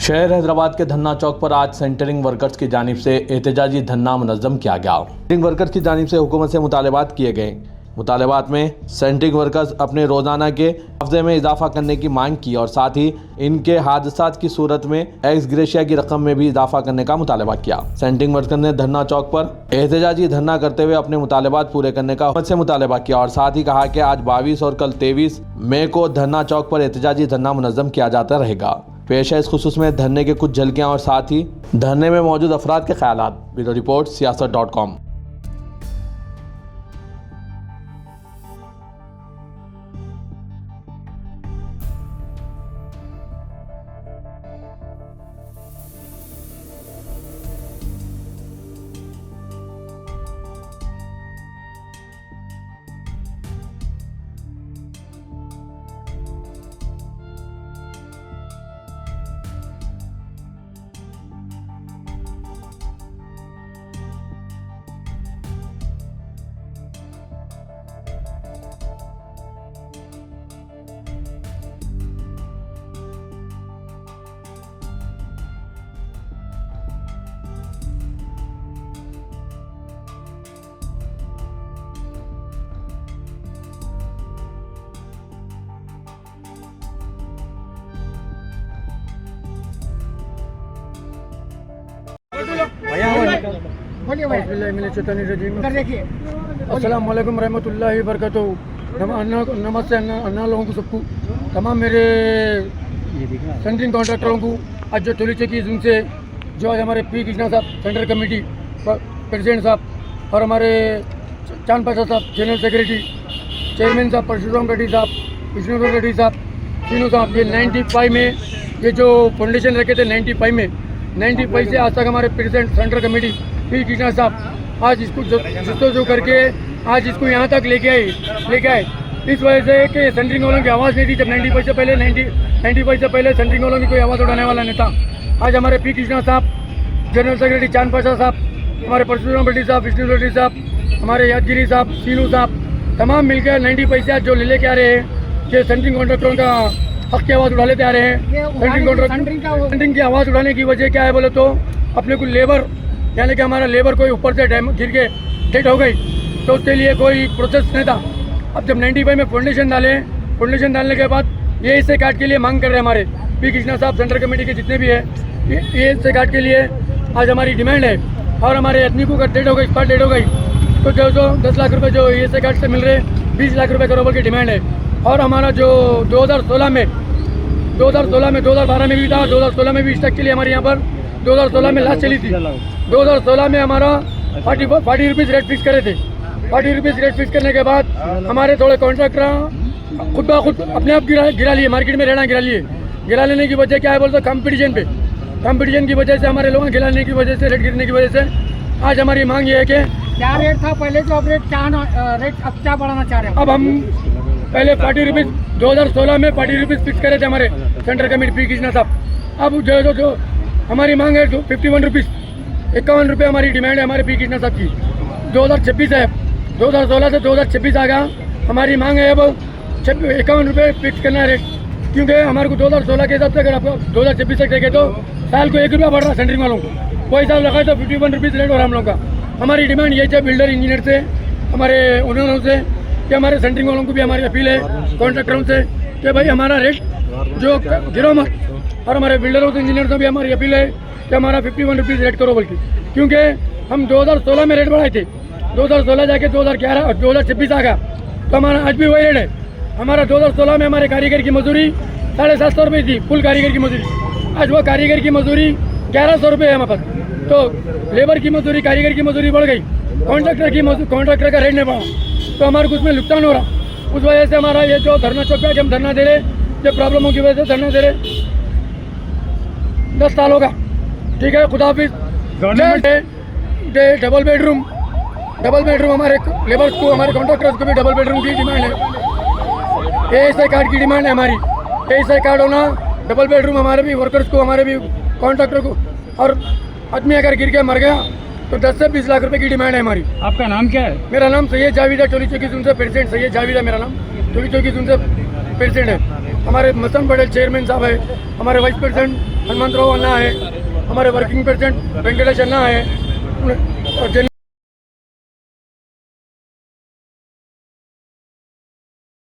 शहर हैदराबाद के धन्ना चौक पर आज सेंटरिंग वर्कर्स की जानिब से एहतजाजी धरना मुनज़्ज़म किया गया। सेंटरिंग वर्कर्स की जानिब से हुकूमत से मुतालबात किए गए। मुतालबात में सेंटरिंग वर्कर्स अपने रोज़ाना के मुआवजे में इजाफा करने की मांग की और साथ ही इनके हादसात की सूरत में एक्स ग्रेशिया की रकम में भी इजाफा करने का मुतालबा किया। सेंटरिंग वर्कर्स ने धरना चौक पर एहतजाजी धरना करते हुए अपने मुतालबात पूरे करने का हुकूमत से मुतालबा किया और साथ ही कहा कि आज 22 और कल 23 मई को धरना चौक पर एहतजाजी धरना मुनज़्ज़म किया जाता रहेगा। पेश है इस खुसूस में धरने के कुछ झलकियाँ और साथ ही धरने में मौजूद अफराद के ख्यालात। ब्यूरो रिपोर्ट सियासत.com। अस्सलाम वालेकुम रहमतुल्लाहि व बरकातहू। नमस्ते अन्ना लोगों को सबको, तमाम मेरे सेंटरिंग कॉन्ट्रैक्टरों को आज जो टोली चेकी उनसे जो आज हमारे पी कृष्णा साहब सेंट्रल कमेटी प्रेसिडेंट साहब और हमारे चांद पाशा साहब जनरल सेक्रेटरी चेयरमैन साहब परशुराम रेड्डी साहब विष्णु रेड्डी साहब तीनों साहब ये 95 में ये जो फाउंडेशन रखे थे 95 में 95 से आज तक हमारे president central committee P Krishna साहब आज इसको जो करके आज इसको यहाँ तक लेके आए इस वजह से कि सेंटरिंग वालों की आवाज़ नहीं थी। जब 95 से पहले 95 से पहले सेंटरिंग वालों की कोई आवाज़ उठाने वाला नहीं था। आज हमारे पी कृष्णा साहब जनरल सेक्रेटरी चांद पाशा साहब हमारे परशुराम रेड्डी साहब विष्णु रेड्डी साहब हमारे यादगिरी साहब सीनू साहब तमाम मिलकर 95 से आज जो लेके आ रहे हैं कि सेंटरिंग कॉन्ट्रैक्टरों का हक की आवाज़ उठा लेते आ रहे हैं। सेंटरिंग की आवाज़ उठाने की वजह क्या है बोले तो अपने को लेबर यानी कि हमारा लेबर कोई ऊपर से गिर के डेट हो गई तो उसके लिए कोई प्रोसेस नहीं था। अब जब 95 में फाउंडेशन डालने के बाद ये हिस्से काट के लिए मांग कर रहे हैं हमारे पी कृष्णा साहब सेंट्रल कमेटी के जितने भी है ये हिस्से काट के लिए आज हमारी डिमांड है। और हमारे आदमी को अगर डेट हो गई स्पॉट डेट हो गई तो जो 10 लाख रुपये जो ये हिस्से काट से मिल रहे 20 लाख रुपये करोड़ की डिमांड है। और हमारा जो 2012 में 2012 में भी था 2016 में भी स्टॉक के लिए हमारे यहाँ पर 2016 में लास्ट चली थी। 2016 में हमारा 40 रुपीज़ रेट फिक्स करे थे। 40 रुपीज़ रेट फिक्स करने के बाद हमारे थोड़े कॉन्ट्रैक्टर खुद ब खुद अपने आप गिरा लिए मार्केट में रहना गिरा लेने की वजह क्या है बोलते कंपटीशन की वजह से हमारे लोगों गिराने की वजह से रेट गिरने की वजह से आज हमारी मांग ये है कि क्या रेट था पहले जो अब रेट अब क्या बढ़ाना चाह रहे हैं। अब हम पहले 40 रुपीज़ 2016 में 40 रुपीज़ फिक्स करे थे हमारे सेंट्रल कमेटी पी कृष्णा साहब। अब जो हमारी मांग है 51 रुपीज़ 51 रुपये हमारी डिमांड है हमारे पी कृष्णा साहब की। 2026 है 2016 से 2026 आ गया हमारी मांग है अब 51 रुपये फिक्स करना है रेट, क्योंकि हमारे को 2016 के हिसाब से अगर आपको 2026 तक देखे तो साल को 1 रुपया बढ़ रहा सेंटरिंग वालों को। कोई साल रखा है तो 51 रुपीज़ रेट हो रहा हम लोग का। हमारी डिमांड यही है बिल्डर इंजीनियर से हमारे ओनरों से कि हमारे सेंटरिंग वालों को भी हमारी अपील है कॉन्ट्रैक्टरों से कि भाई हमारा रेट जो गिरो मत। और हमारे बिल्डरों से इंजीनियर से भी हमारी अपील है कि हमारा 51 रुपीज़ रेट करो बल्कि, क्योंकि हम 2016 में रेट बढ़ाए थे 2016 जाके 2026 आ गया तो हमारा आज भी वही रेट है। हमारा 2016 में हमारे कारीगर की मजदूरी 750 रुपये थी फुल कारीगर की मजदूरी। आज वो कारीगर की मजदूरी 1100 रुपये है हमारे पास। तो लेबर की मजदूरी कारीगर की मजदूरी बढ़ गई, कॉन्ट्रैक्टर का रेट नहीं बढ़ा तो हमारे को उसमें नुकसान हो रहा। उस वजह से हमारा ये जो धरना चौक पे हम धरना दे रहे ये प्रॉब्लमों की वजह से धरना दे रहे 10 साल होगा। ठीक है, खुदा हाफिज़। डबल बेडरूम हमारे लेबर्स को हमारे कॉन्ट्रैक्टर्स को भी डबल बेडरूम की डिमांड है। एएसआई कार्ड की डिमांड है हमारी। एएसआई कार्ड होना डबल बेडरूम हमारे भी वर्कर्स को हमारे भी कॉन्ट्रैक्टर को। और आदमी अगर गिर के मर गया तो 10 से 20 लाख रुपए की डिमांड है हमारी। आपका नाम क्या है? मेरा नाम सैयद जावेद है, टोली चौकी से प्रेसिडेंट सैयद जावेद है मेरा नाम, टोली चौकी से प्रेसिडेंट है। हमारे मसन पटेल चेयरमैन साहब है, हमारे वाइस प्रेसिडेंट हनुमंतराव अन्ना है, हमारे वर्किंग प्रेसिडेंट वेंकटेश अन्ना है और